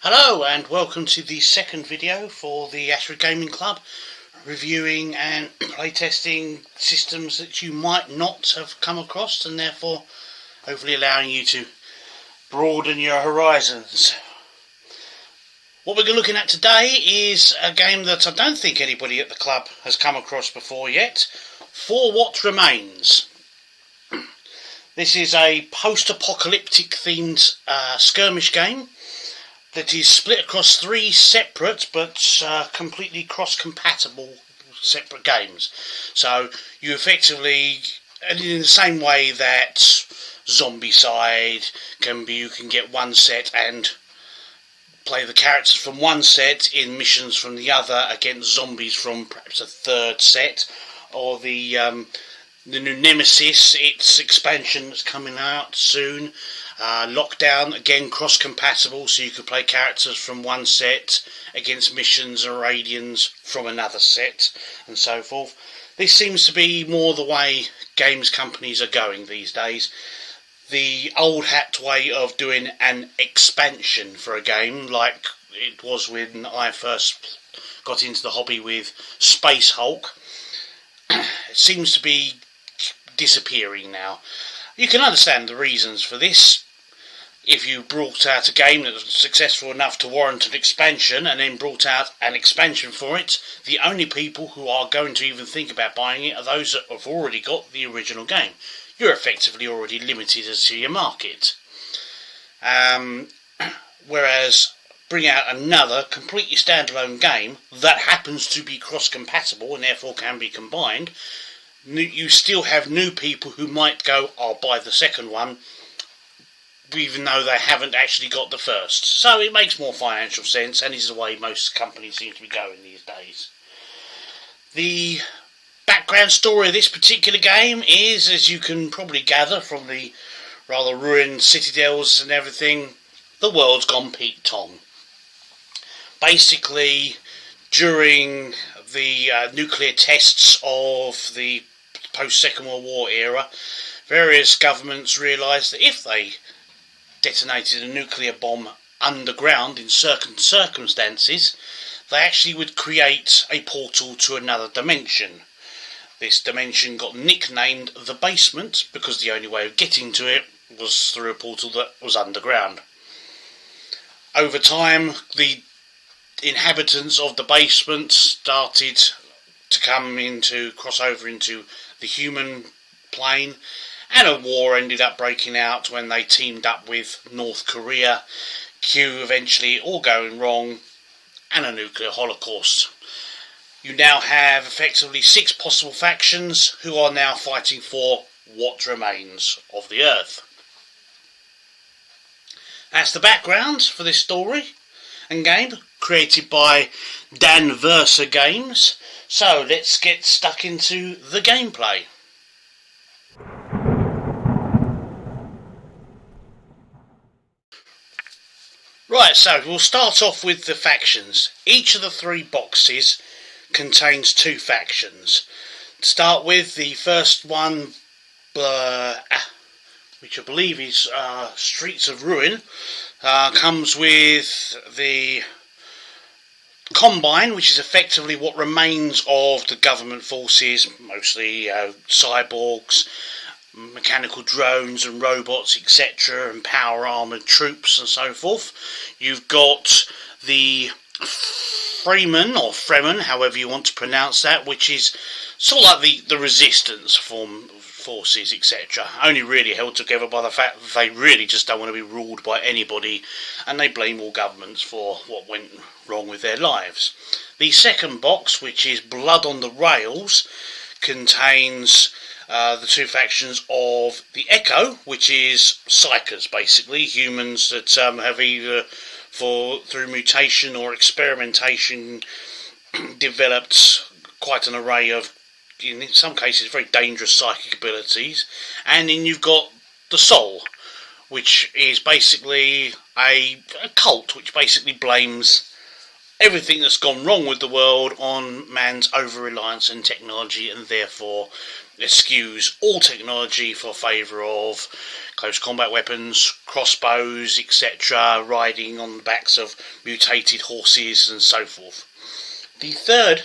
Hello and welcome to the second video for the Ashford Gaming Club, reviewing and playtesting systems that you might not have come across and therefore hopefully allowing you to broaden your horizons. What we're looking at today is a game that I don't think anybody at the club has come across before yet, For What Remains. This is a post-apocalyptic themed skirmish game that is split across three separate but completely cross-compatible separate games. So you effectively, and in the same way that Zombicide can be, you can get one set and play the characters from one set in missions from the other against zombies from perhaps a third set, or the new Nemesis, its expansion that's coming out soon. Lockdown, again cross-compatible, so you could play characters from one set against missions or aliens from another set, and so forth. This seems to be more the way games companies are going these days. The old hat way of doing an expansion for a game, like it was when I first got into the hobby with Space Hulk, seems to be disappearing now. You can understand the reasons for this. If you brought out a game that was successful enough to warrant an expansion and then brought out an expansion for it, the only people who are going to even think about buying it are those that have already got the original game. You're effectively already limited as to your market. Whereas bring out another completely standalone game that happens to be cross-compatible and therefore can be combined, you still have new people who might go, I'll buy the second one, even though they haven't actually got the first. So it makes more financial sense, and is the way most companies seem to be going these days. The background story of this particular game is, as you can probably gather from the rather ruined citadels and everything, the world's gone Pete Tong. Basically, during the nuclear tests of the post-Second World War era, various governments realised that if they detonated a nuclear bomb underground in certain circumstances, they actually would create a portal to another dimension. This dimension got nicknamed the basement because the only way of getting to it was through a portal that was underground. Over time, the inhabitants of the basement started to cross over into the human plane, and a war ended up breaking out when they teamed up with North Korea, eventually all going wrong, and a nuclear holocaust. You now have effectively 6 possible factions who are now fighting for what remains of the Earth. That's the background for this story and game, created by Dan Versa Games. So let's get stuck into the gameplay. Right, so we'll start off with the factions. Each of the 3 boxes contains 2 factions. To start with, the first one, which I believe is Streets of Ruin, comes with the Combine, which is effectively what remains of the government forces, mostly cyborgs, mechanical drones and robots, etc., and power armoured troops and so forth. You've got the Freeman, or Fremen, however you want to pronounce that, which is sort of like the resistance forces, etc., only really held together by the fact that they really just don't want to be ruled by anybody, and they blame all governments for what went wrong with their lives. The second box, which is Blood on the Rails, contains the 2 factions of the Echo, which is psychers, basically humans that have either through mutation or experimentation developed quite an array of, in some cases, very dangerous psychic abilities. And then you've got the Soul, which is basically a cult which basically blames everything that's gone wrong with the world on man's over-reliance on technology, and therefore eschews all technology for favour of close combat weapons, crossbows, etc., riding on the backs of mutated horses and so forth. The third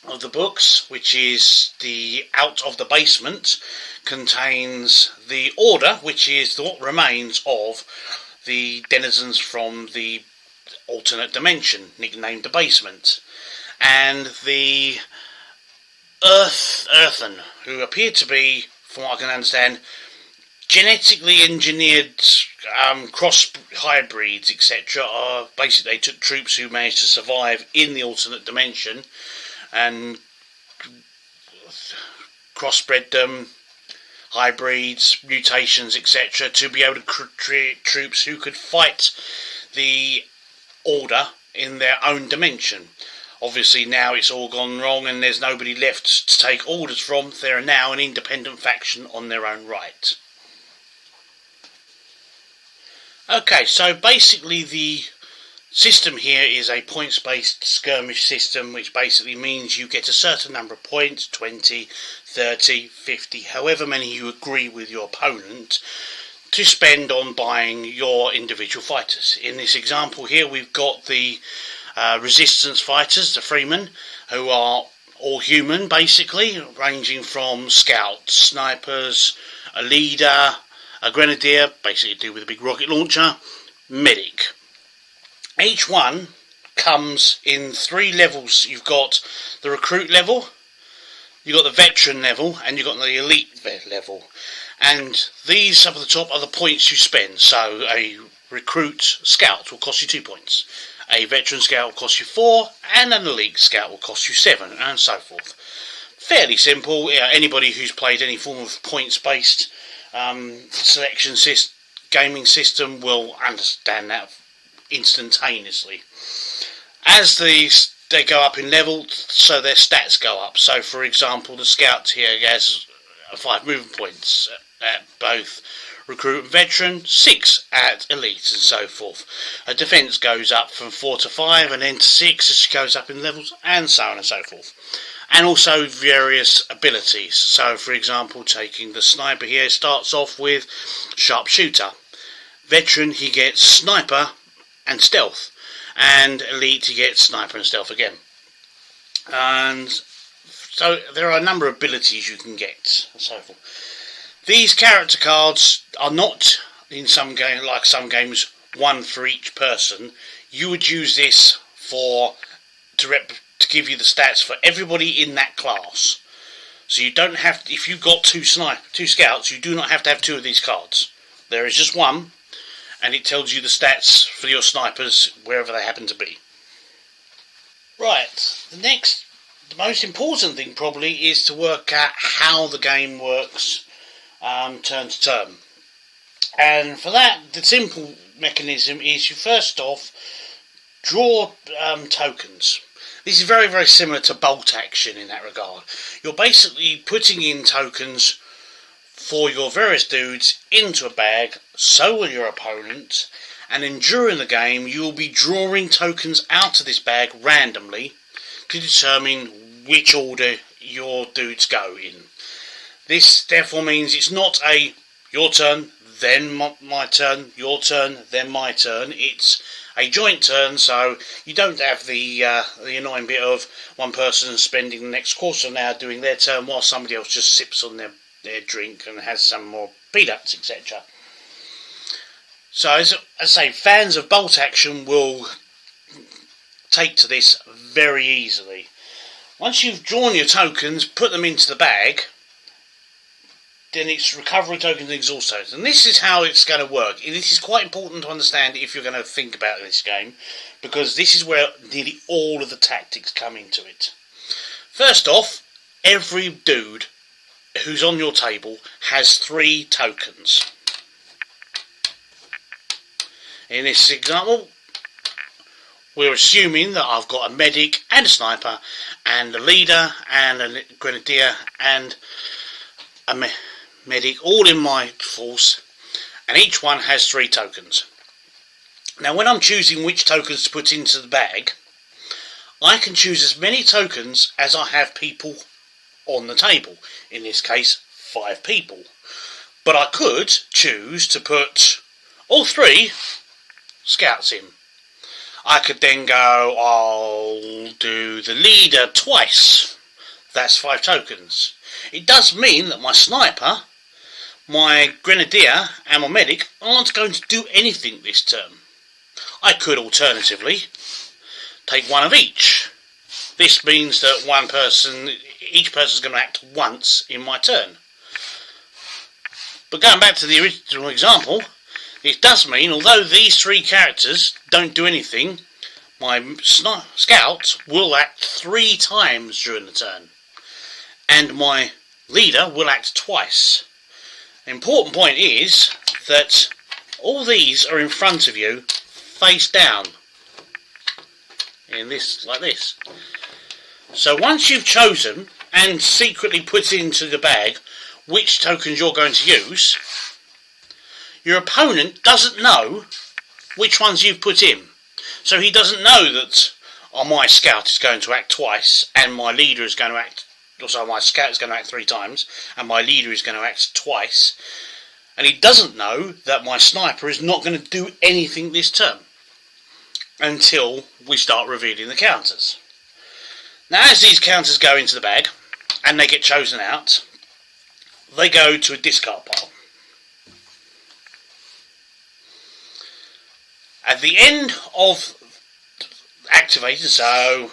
of the books, which is the Out of the Basement, contains the Order, which is what remains of the denizens from the alternate dimension, nicknamed the Basement, and the Earthen, who appear to be, from what I can understand, genetically engineered cross hybrids, etc. Basically, they took troops who managed to survive in the alternate dimension and crossbred them, hybrids, mutations, etc., to be able to create troops who could fight the Order in their own dimension. Obviously now it's all gone wrong and there's nobody left to take orders from. They're now an independent faction on their own right. Okay, so basically the system here is a points-based skirmish system, which basically means you get a certain number of points, 20, 30, 50, however many you agree with your opponent, to spend on buying your individual fighters. In this example here we've got the resistance fighters, the Freemen, who are all human basically, ranging from scouts, snipers, a leader, a grenadier, basically to do with a big rocket launcher, medic. Each one comes in 3 levels. You've got the recruit level, you've got the veteran level, and you've got the elite level. And these up at the top are the points you spend. So a recruit scout will cost you 2 points. A veteran scout will cost you 4, and an elite scout will cost you 7, and so forth. Fairly simple. Anybody who's played any form of points-based selection gaming system will understand that instantaneously. As they go up in level, so their stats go up. So, for example, the scout here has 5 movement points at both recruit and veteran, 6 at elite, and so forth. A defence goes up from 4 to 5, and then to 6 as she goes up in levels, and so on and so forth. And also various abilities. So, for example, taking the sniper here, starts off with sharpshooter. Veteran, he gets sniper and stealth, and elite, he gets sniper and stealth again. And so there are a number of abilities you can get, and so forth. These character cards are not, in some game, like some games, one for each person. You would use this to give you the stats for everybody in that class. So you don't have to, if you've got 2 scouts, you do not have to have 2 of these cards. There is just one, and it tells you the stats for your snipers wherever they happen to be. Right, the most important thing probably is to work out how the game works turn to turn. And for that, the simple mechanism is you first off draw tokens. This is very, very similar to bolt action in that regard. You're basically putting in tokens for your various dudes into a bag, so will your opponent, and then during the game you will be drawing tokens out of this bag randomly to determine which order your dudes go in. This therefore means it's not a your turn, then my turn, your turn, then my turn. It's a joint turn, so you don't have the annoying bit of one person spending the next quarter of an hour doing their turn while somebody else just sips on their drink and has some more peanuts, etc. So, as I say, fans of bolt action will take to this very easily. Once you've drawn your tokens, put them into the bag, then it's recovery tokens and exhaust tokens. And this is how it's going to work. This is quite important to understand if you're going to think about this game, because this is where nearly all of the tactics come into it. First off, every dude who's on your table has 3 tokens. In this example, we're assuming that I've got a medic and a sniper and a leader and a grenadier and a medic all in my force, and each one has 3 tokens. Now when I'm choosing which tokens to put into the bag, I can choose as many tokens as I have people on the table. In this case, 5 people. But I could choose to put all 3 scouts in. I could then go, I'll do the leader twice. That's 5 tokens. It does mean that my sniper, my grenadier and my medic aren't going to do anything this turn. I could alternatively take one of each. This means that each person is going to act once in my turn. But going back to the original example, it does mean, although these 3 characters don't do anything, my scout will act 3 times during the turn. And my leader will act twice. The important point is that all these are in front of you, face down. Like this. So once you've chosen and secretly put into the bag which tokens you're going to use, your opponent doesn't know which ones you've put in. So he doesn't know that my scout is going to act twice and my leader is going to act, also my scout is going to act 3 times and my leader is going to act twice. And he doesn't know that my sniper is not going to do anything this turn until we start revealing the counters. Now as these counters go into the bag and they get chosen out, they go to a discard pile. At the end of activated, so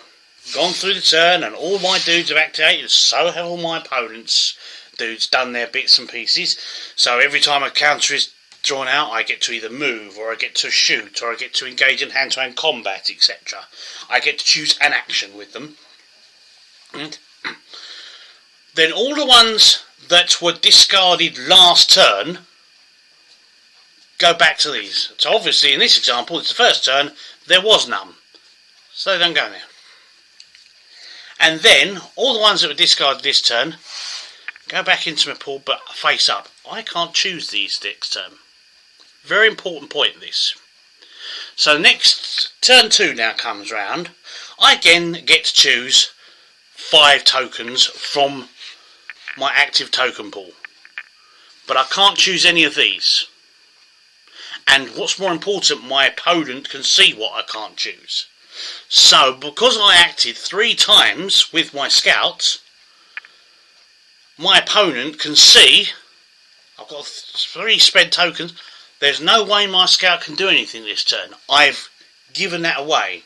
gone through the turn and all my dudes have activated, so have all my opponents' dudes done their bits and pieces. So every time a counter is drawn out, I get to either move, or I get to shoot, or I get to engage in hand-to-hand combat, etc. I get to choose an action with them. And then all the ones that were discarded last turn go back to these. So obviously in this example, it's the first turn, there was none. So they don't go in there. And then all the ones that were discarded this turn go back into my pool, but face up. I can't choose these next turn. Very important point, this. So next, turn 2 now comes round. I again get to choose 5 tokens from my active token pool. But I can't choose any of these. And what's more important, my opponent can see what I can't choose. So, because I acted 3 times with my scout, my opponent can see I've got 3 spent tokens. There's no way my scout can do anything this turn. I've given that away.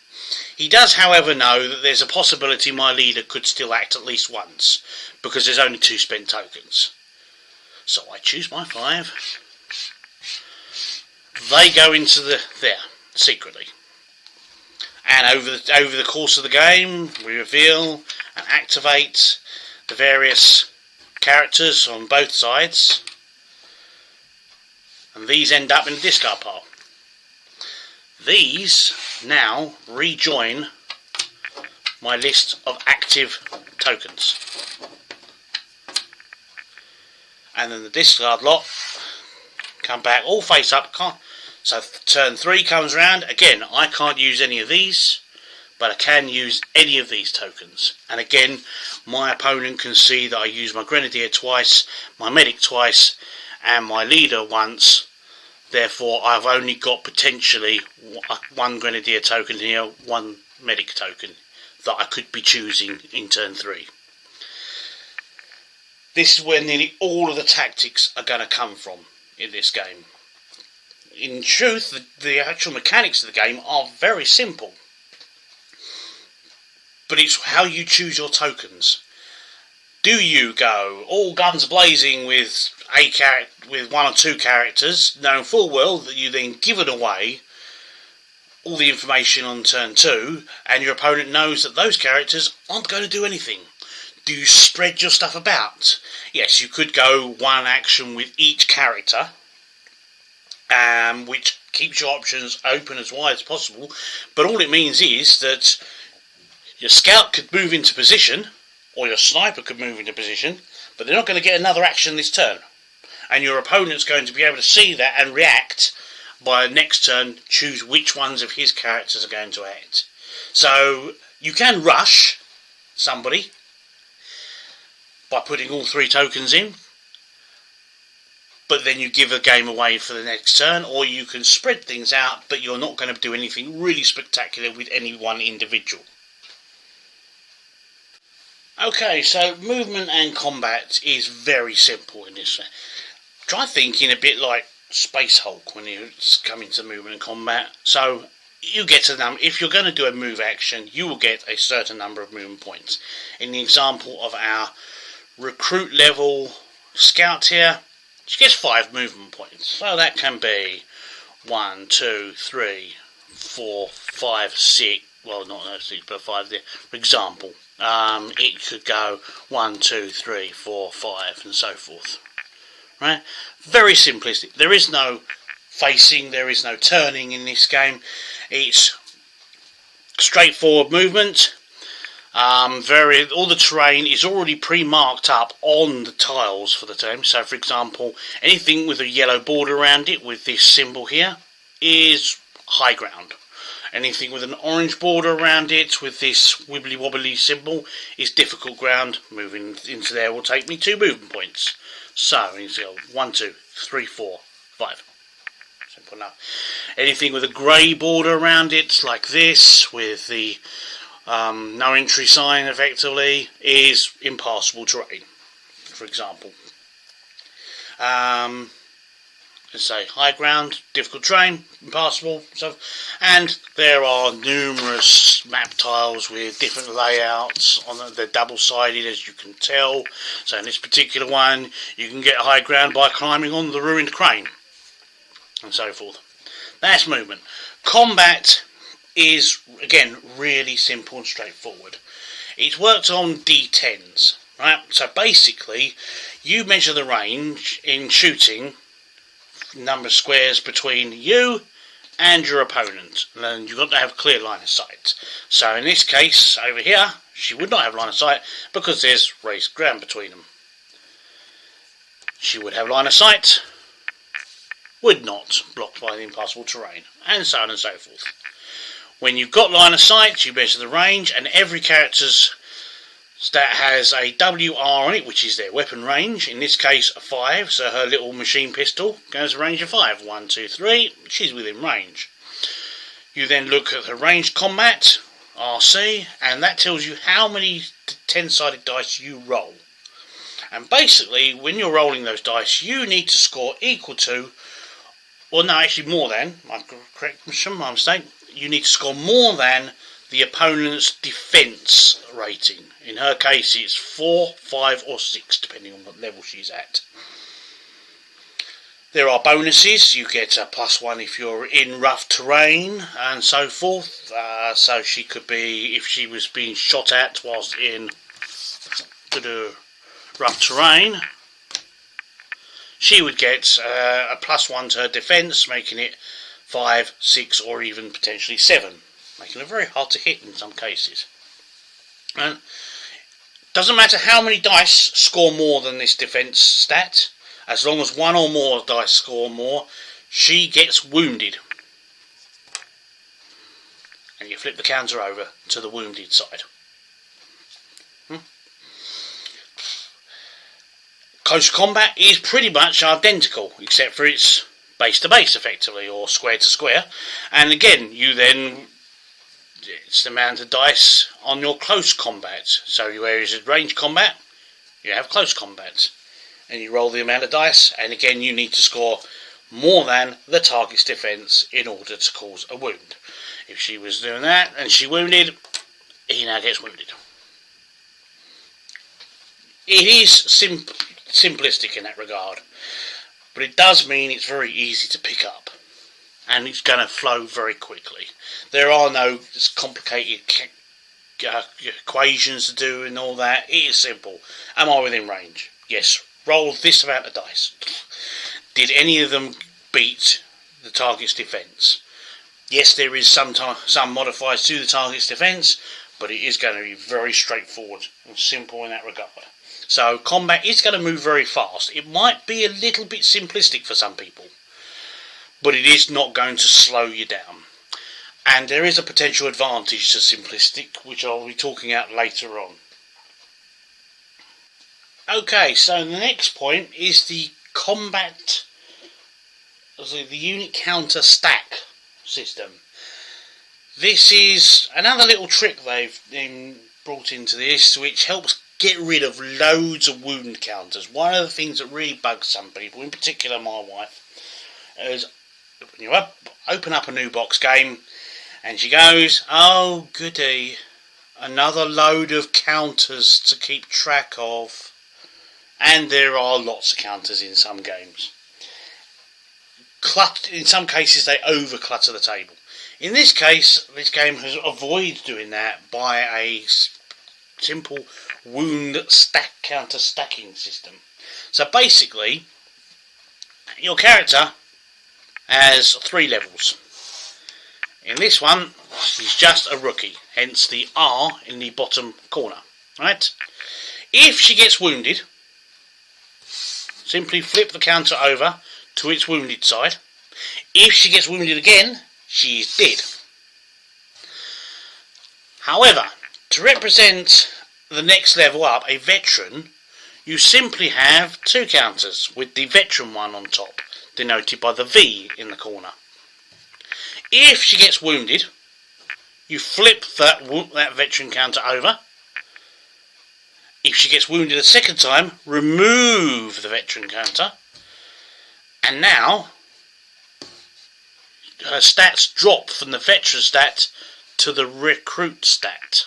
He does, however, know that there's a possibility my leader could still act at least once, because there's only 2 spent tokens. So I choose my 5. They go into there secretly. And over the course of the game, we reveal and activate the various characters on both sides. And these end up in the discard pile. These now rejoin my list of active tokens. And then the discard lot come back all face up. So turn 3 comes around. Again, I can't use any of these, but I can use any of these tokens. And again, my opponent can see that I use my grenadier twice, my medic twice, and my leader once. Therefore, I've only got potentially 1 grenadier token here, 1 medic token that I could be choosing in turn 3. This is where nearly all of the tactics are going to come from in this game. In truth, the actual mechanics of the game are very simple. But it's how you choose your tokens. Do you go all guns blazing with with 1 or 2 characters, knowing full well that you then given away all the information on turn 2, and your opponent knows that those characters aren't going to do anything? Do you spread your stuff about? Yes, you could go 1 action with each character, which keeps your options open as wide as possible, but all it means is that your scout could move into position, or your sniper could move into position, but they're not going to get another action this turn. And your opponent's going to be able to see that and react by next turn, choose which ones of his characters are going to act. So you can rush somebody, by putting all 3 tokens in, but then you give a game away for the next turn, or you can spread things out, but you're not going to do anything really spectacular with any one individual. Okay, so movement and combat is very simple in this. Try thinking a bit like Space Hulk when it's coming to movement and combat. So you get a number. If you're going to do a move action, you will get a certain number of movement points. In the example of our recruit level scout here, she gets 5 movement points. So that can be 1, 2, 3, 4, 5, 6. Well, not 6, but 5 there. For example, it could go 1, 2, 3, 4, 5, and so forth. Right? Very simplistic. There is no facing, there is no turning in this game. It's straightforward movement. All the terrain is already pre-marked up on the tiles for the turn. So, for example, anything with a yellow border around it with this symbol here is high ground. Anything with an orange border around it with this wibbly wobbly symbol is difficult ground. Moving into there will take me 2 movement points. So, you go 1, 2, 3, 4, 5. Simple enough. Anything with a grey border around it, like this, with the no entry sign effectively, is impassable terrain, for example. Let's say high ground, difficult terrain, impassable. So, and there are numerous map tiles with different layouts on them. They're double-sided, as you can tell. So in this particular one, you can get high ground by climbing on the ruined crane, and so forth. That's movement. Combat is, again, really simple and straightforward. It's worked on D10s, right? So basically, you measure the range in shooting, number of squares between you and your opponent, and you've got to have a clear line of sight. So in this case, over here, she would not have line of sight because there's raised ground between them. She would have line of sight, would not, blocked by the impassable terrain, and so on and so forth. When you've got line of sight, you measure the range, and every character's stat has a WR on it, which is their weapon range. In this case, a 5, so her little machine pistol goes a range of 5. 1, 2, 3, she's within range. You then look at her ranged combat, RC, and that tells you how many 10-sided dice you roll. And basically, when you're rolling those dice, you need to score equal to, or no, actually more than, my mistake, you need to score more than the opponent's defence rating. In her case, it's 4, 5 or 6, depending on what level she's at. There are bonuses. You get a +1 if you're in rough terrain, and so forth. So she could be, if she was being shot at whilst in rough terrain, she would get a +1 to her defence, making it 5, 6 or even potentially 7, making it very hard to hit in some cases. And doesn't matter how many dice score more than this defence stat, as long as 1 or more dice score more, she gets wounded. And you flip the counter over to the wounded side. Close combat is pretty much identical, except for it's base to base effectively, or square to square. And again, it's the amount of dice on your close combat. So whereas in range combat, you have close combat. And you roll the amount of dice, and again you need to score more than the target's defence in order to cause a wound. If she was doing that and she wounded, he now gets wounded. It is simplistic in that regard, but it does mean it's very easy to pick up, and it's going to flow very quickly. There are no complicated equations to do and all that. It is simple. Am I within range? Yes. Roll this amount of dice. Did any of them beat the target's defence? Yes, there is some modifiers to the target's defence, but it is going to be very straightforward and simple in that regard. So combat is going to move very fast. It might be a little bit simplistic for some people, but it is not going to slow you down. And there is a potential advantage to simplistic, which I'll be talking about later on. Okay, so the next point is the combat, the unit counter stack system. This is another little trick they've brought into this, which helps get rid of loads of wound counters. One of the things that really bugs some people, in particular my wife, is when you open up a new box game and she goes, "Oh goody, another load of counters to keep track of." And there are lots of counters in some games. In some cases they over clutter the table. In this case, this game has avoided doing that by a simple wound counter stacking system. So basically, your character has 3 levels. In this one, he's just a rookie, hence the R in the bottom corner. Right? If she gets wounded, simply flip the counter over to its wounded side. If she gets wounded again, she is dead. However, to represent the next level up, a veteran, you simply have 2 counters with the veteran one on top, denoted by the V in the corner. If she gets wounded, you flip that veteran counter over. If she gets wounded a second time, remove the veteran counter. And now, her stats drop from the veteran stat to the recruit stat.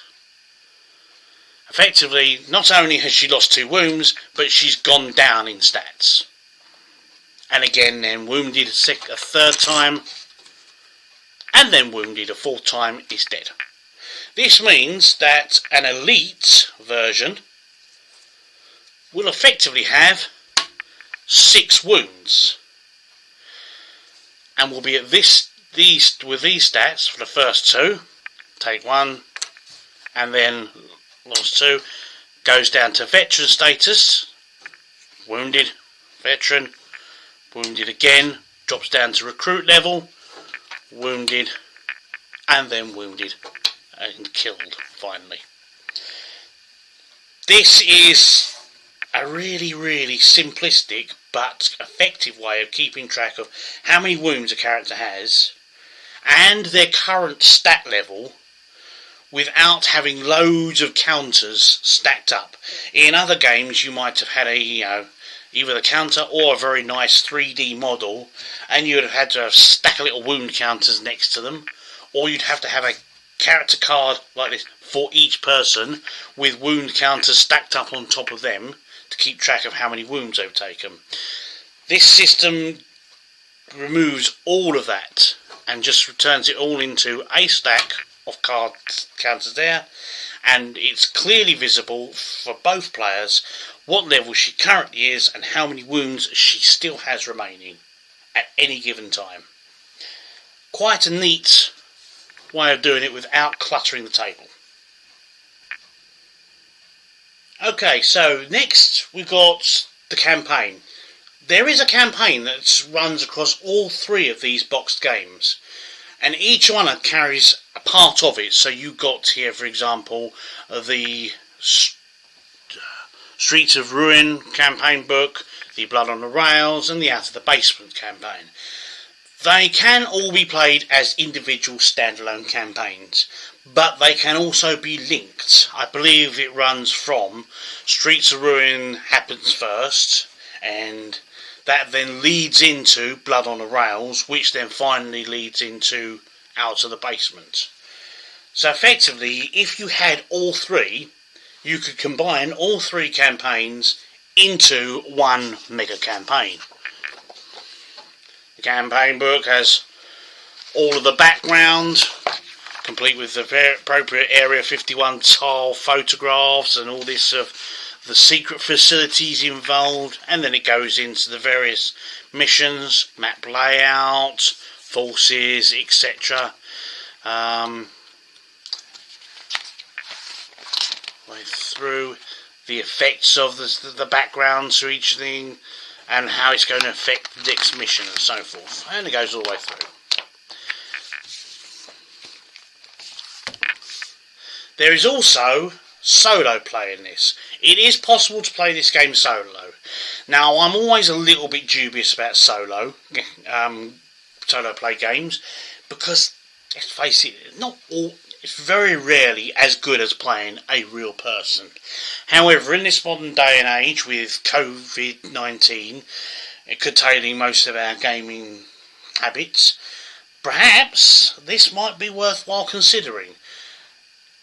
Effectively, not only has she lost 2 wounds, but she's gone down in stats. And again, then wounded a third time, and then wounded a 4th time, is dead. This means that an elite version will effectively have 6 wounds, and will be at with these stats for the first 2. Take 1, and then lost 2. Goes down to veteran status. Wounded, veteran, wounded again. Drops down to recruit level. Wounded, and then wounded and killed finally. This is a really, really simplistic but effective way of keeping track of how many wounds a character has and their current stat level without having loads of counters stacked up. In other games you might have had either a counter or a very nice 3D model, and you would have had to stack a little wound counters next to them, or you'd have to have a character card like this for each person with wound counters stacked up on top of them to keep track of how many wounds they've taken. This system removes all of that and just returns it all into a stack of card counters there, and it's clearly visible for both players what level she currently is and how many wounds she still has remaining at any given time. Quite a neat way of doing it without cluttering the table. Okay, so next we've got the campaign. There is a campaign that runs across all 3 of these boxed games, and each one carries a part of it. So you got here, for example, the Streets of Ruin campaign book, the Blood on the Rails, and the Out of the Basement campaign. They can all be played as individual standalone campaigns, but they can also be linked. I believe it runs from Streets of Ruin happens first, and that then leads into Blood on the Rails, which then finally leads into Out of the Basement. So effectively, if you had all 3, you could combine all 3 campaigns into one mega campaign. The campaign book has all of the background, complete with the appropriate Area 51 tile photographs and all this of the secret facilities involved, and then it goes into the various missions, map layout, forces, etc. Way through the effects of the backgrounds to each thing and how it's going to affect the next mission and so forth, and it goes all the way through. There is also solo playing this. It is possible to play this game solo. Now, I'm always a little bit dubious about solo play games, because let's face it, it's very rarely as good as playing a real person. However, in this modern day and age with COVID-19 curtailing most of our gaming habits, perhaps this might be worthwhile considering.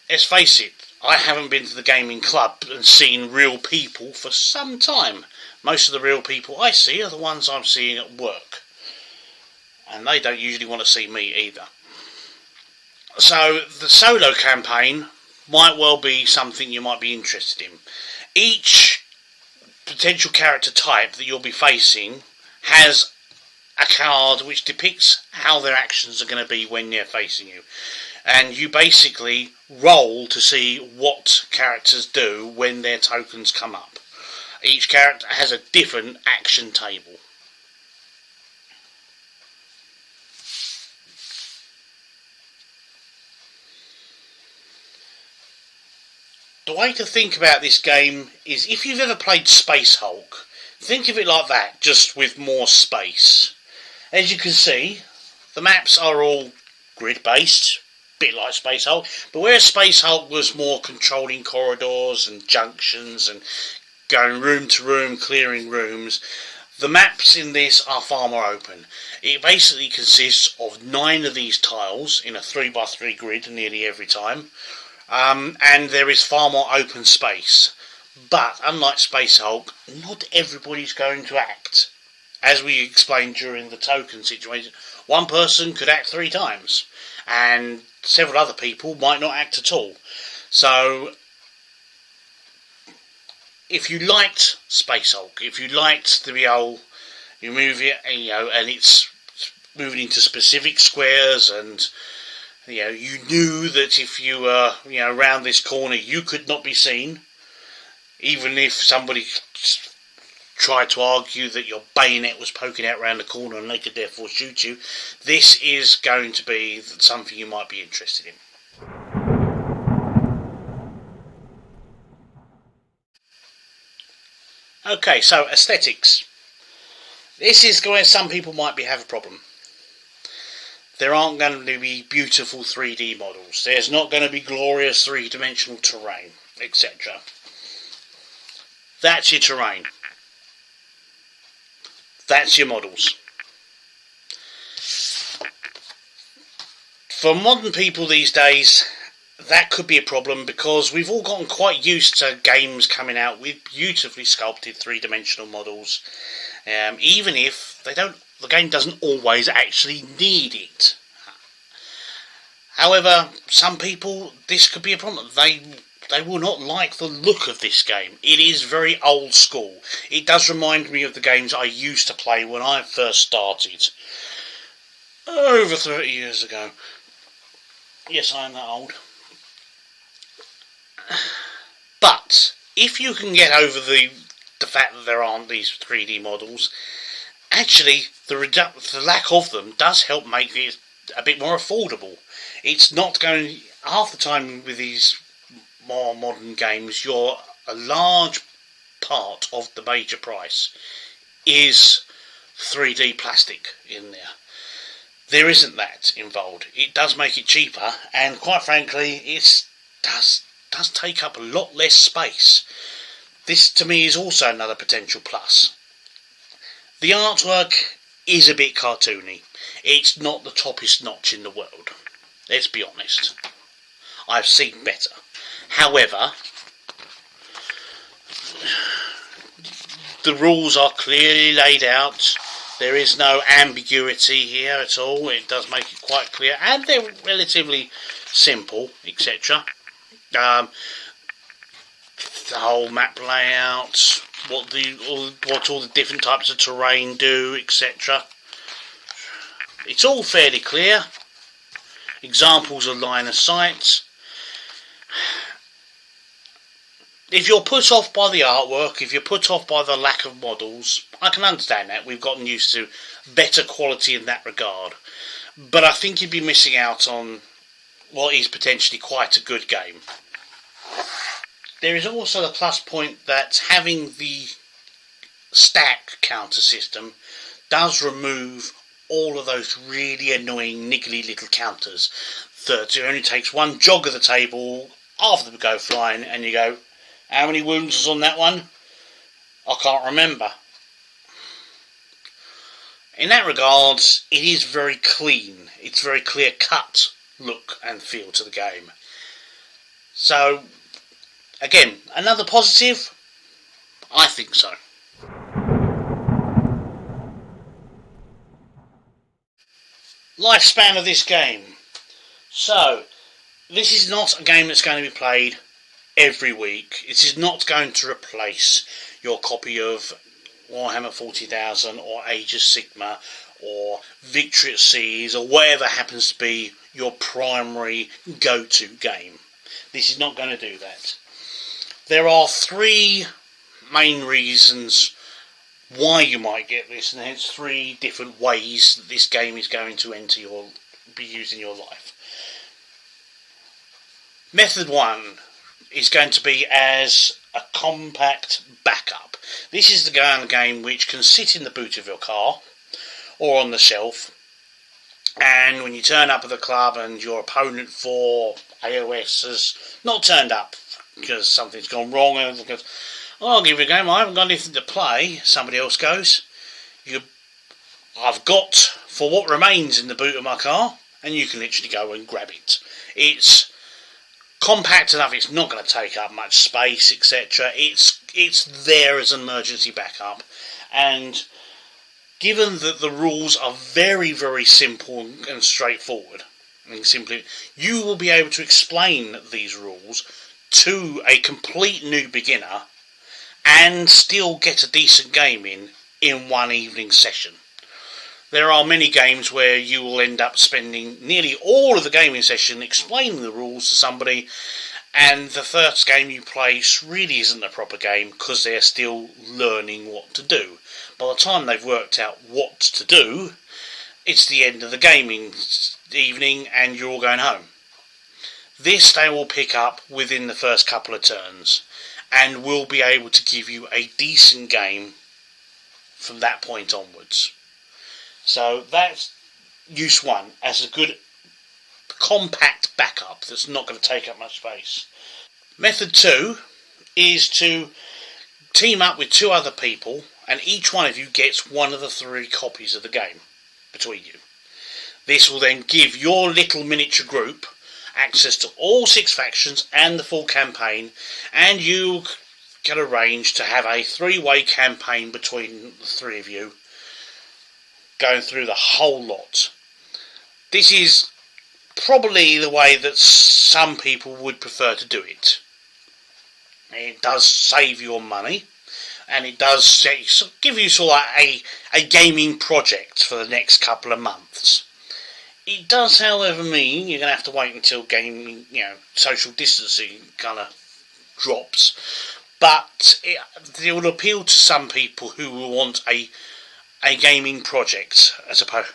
Let's face it, I haven't been to the gaming club and seen real people for some time. Most of the real people I see are the ones I'm seeing at work, and they don't usually want to see me either. So the solo campaign might well be something you might be interested in. Each potential character type that you'll be facing has a card which depicts how their actions are going to be when they're facing you, and you basically roll to see what characters do when their tokens come up. Each character has a different action table. The way to think about this game is, if you've ever played Space Hulk, think of it like that, just with more space. As you can see, the maps are all grid-based, a bit like Space Hulk, but whereas Space Hulk was more controlling corridors and junctions and going room to room, clearing rooms, the maps in this are far more open. It basically consists of 9 of these tiles in a 3x3 grid nearly every time. And there is far more open space. But unlike Space Hulk, not everybody's going to act. As we explained during the token situation, one person could act 3 times, and several other people might not act at all. So, if you liked Space Hulk, if you liked the old, you move it, and it's moving into specific squares, and you knew that if you were, around this corner, you could not be seen, even if somebody tried to argue that your bayonet was poking out around the corner and they could therefore shoot you. This is going to be something you might be interested in. Okay, so aesthetics. This is where some people might have a problem. There aren't going to be beautiful 3D models. There's not going to be glorious 3-dimensional terrain, etc. That's your terrain. That's your models. For modern people these days, that could be a problem, because we've all gotten quite used to games coming out with beautifully sculpted 3-dimensional models, even if the game doesn't always actually need it. However, some people, this could be a problem. They will not like the look of this game. It is very old school. It does remind me of the games I used to play when I first started, over 30 years ago. Yes, I am that old. But if you can get over the fact that there aren't these 3D models, actually the lack of them does help make it a bit more affordable. It's not going, half the time with these more modern games, a large part of the major price is 3D plastic in there. There isn't that involved. It does make it cheaper, and quite frankly, it does take up a lot less space. This to me is also another potential plus. The artwork is a bit cartoony. It's not the toppest notch in the world. Let's be honest. I've seen better. However, the rules are clearly laid out. There is no ambiguity here at all. It does make it quite clear, and they're relatively simple, etc. The whole map layout, what all the different types of terrain do, etc. It's all fairly clear. Examples of line of sight. If you're put off by the artwork, if you're put off by the lack of models, I can understand that. We've gotten used to better quality in that regard. But I think you'd be missing out on what is potentially quite a good game. There is also the plus point that having the stack counter system does remove all of those really annoying niggly little counters that it only takes one jog of the table, half of them go flying, and you go, how many wounds was on that one? I can't remember. In that regard, it is very clean. It's very clear cut look and feel to the game. So, again, another positive? I think so. Lifespan of this game. So, this is not a game that's going to be played every week. It is not going to replace your copy of Warhammer 40,000 or Age of Sigmar or Victory at Seas or whatever happens to be your primary go-to game. This is not going to do that. There are three main reasons why you might get this, and hence three different ways that this game is going to be used in your life. Method one is going to be as a compact backup. This is the kind of game which can sit in the boot of your car or on the shelf, and when you turn up at the club and your opponent for AOS has not turned up because something's gone wrong and goes, oh, I'll give you a game, I haven't got anything to play, somebody else goes, I've got for what remains in the boot of my car, and you can literally go and grab it. It's compact enough, it's not going to take up much space, etc. It's there as an emergency backup, and given that the rules are very, very simple and straightforward, and simply, you will be able to explain these rules to a complete new beginner and still get a decent game in one evening session. There are many games where you will end up spending nearly all of the gaming session explaining the rules to somebody, and the first game you play really isn't a proper game because they're still learning what to do. By the time they've worked out what to do, it's the end of the gaming evening and you're all going home. This they will pick up within the first couple of turns and will be able to give you a decent game from that point onwards. So that's use one as a good compact backup that's not going to take up much space. Method two is to team up with two other people, and each one of you gets one of the three copies of the game between you. This will then give your little miniature group access to all 6 factions and the full campaign, and you can arrange to have a 3-way campaign between the 3 of you going through the whole lot. This is probably the way that some people would prefer to do it. It does save your money, and it does give you sort of like a gaming project for the next couple of months. It does, however, mean you're going to have to wait until gaming, social distancing kind of drops. But it will appeal to some people who will want a gaming project as opposed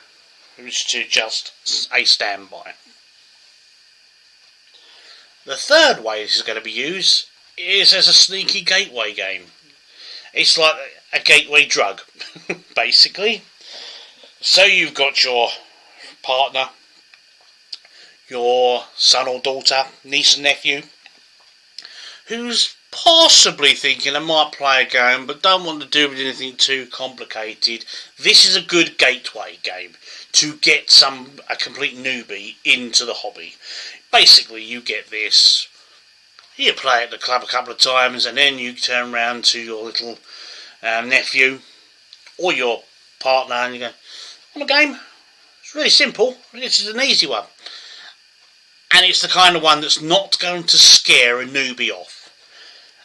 to just a standby. The third way this is going to be used is as a sneaky gateway game. It's like a gateway drug, basically. So you've got your partner, your son or daughter, niece and nephew, who's possibly thinking I might play a game but don't want to do with anything too complicated. This is a good gateway game to get a complete newbie into the hobby. Basically, you get this, you play at the club a couple of times, and then you turn around to your little nephew or your partner and you go, "Want a game? It's really simple. This is an easy one." And it's the kind of one that's not going to scare a newbie off.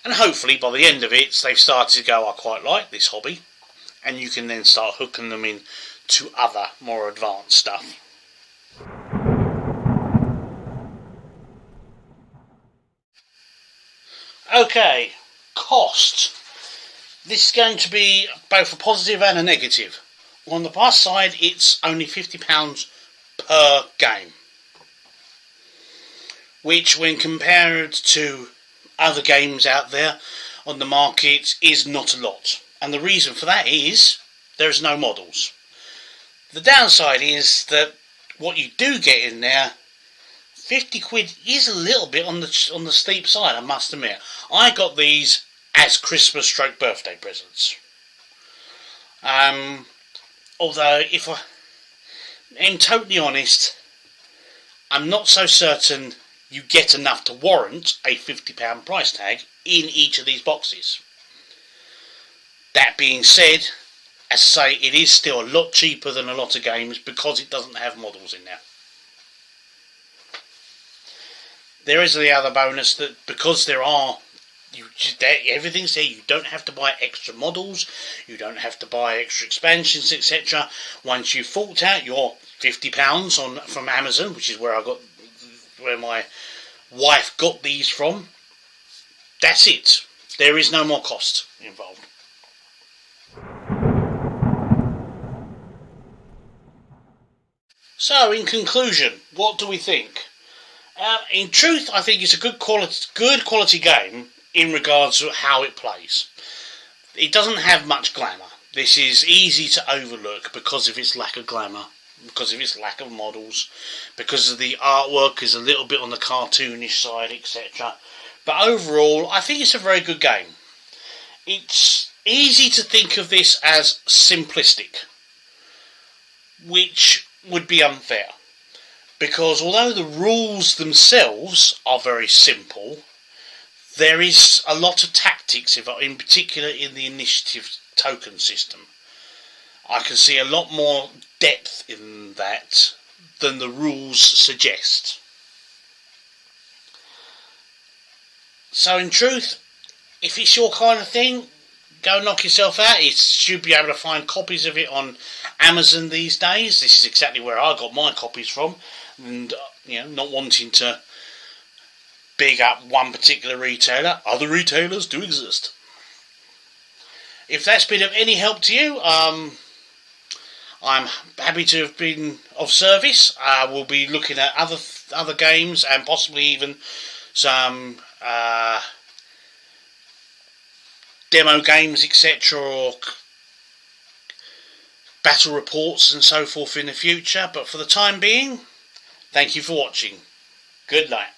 And hopefully by the end of it, they've started to go, "I quite like this hobby." And you can then start hooking them in to other, more advanced stuff. Okay, cost. This is going to be both a positive and a negative. On the plus side, it's only £50 per game, which when compared to other games out there on the market is not a lot. And the reason for that is there's no models. The downside is that what you do get in there, 50 quid is a little bit on the steep side, I must admit. I got these as Christmas stroke birthday presents. Although, if I'm totally honest, I'm not so certain you get enough to warrant a £50 price tag in each of these boxes. That being said, as I say, it is still a lot cheaper than a lot of games because it doesn't have models in there. There is the other bonus that because there are, everything's there, you don't have to buy extra models, you don't have to buy extra expansions, etc. Once you've forked out your £50 from Amazon, which is where my wife got these from, that's it. There is no more cost involved. So, in conclusion, what do we think? In truth, I think it's a good quality game in regards to how it plays. It doesn't have much glamour. This is easy to overlook because of its lack of glamour, because of its lack of models, because of the artwork is a little bit on the cartoonish side, etc. But overall, I think it's a very good game. It's easy to think of this as simplistic, which would be unfair. Because although the rules themselves are very simple, there is a lot of tactics, in particular in the initiative token system. I can see a lot more depth in that than the rules suggest. So in truth, if it's your kind of thing, go knock yourself out. You should be able to find copies of it on Amazon these days. This is exactly where I got my copies from. And, not wanting to big up one particular retailer, other retailers do exist. If that's been of any help to you, I'm happy to have been of service. We'll be looking at other games and possibly even some demo games, etc., or battle reports and so forth in the future. But for the time being, thank you for watching. Good night.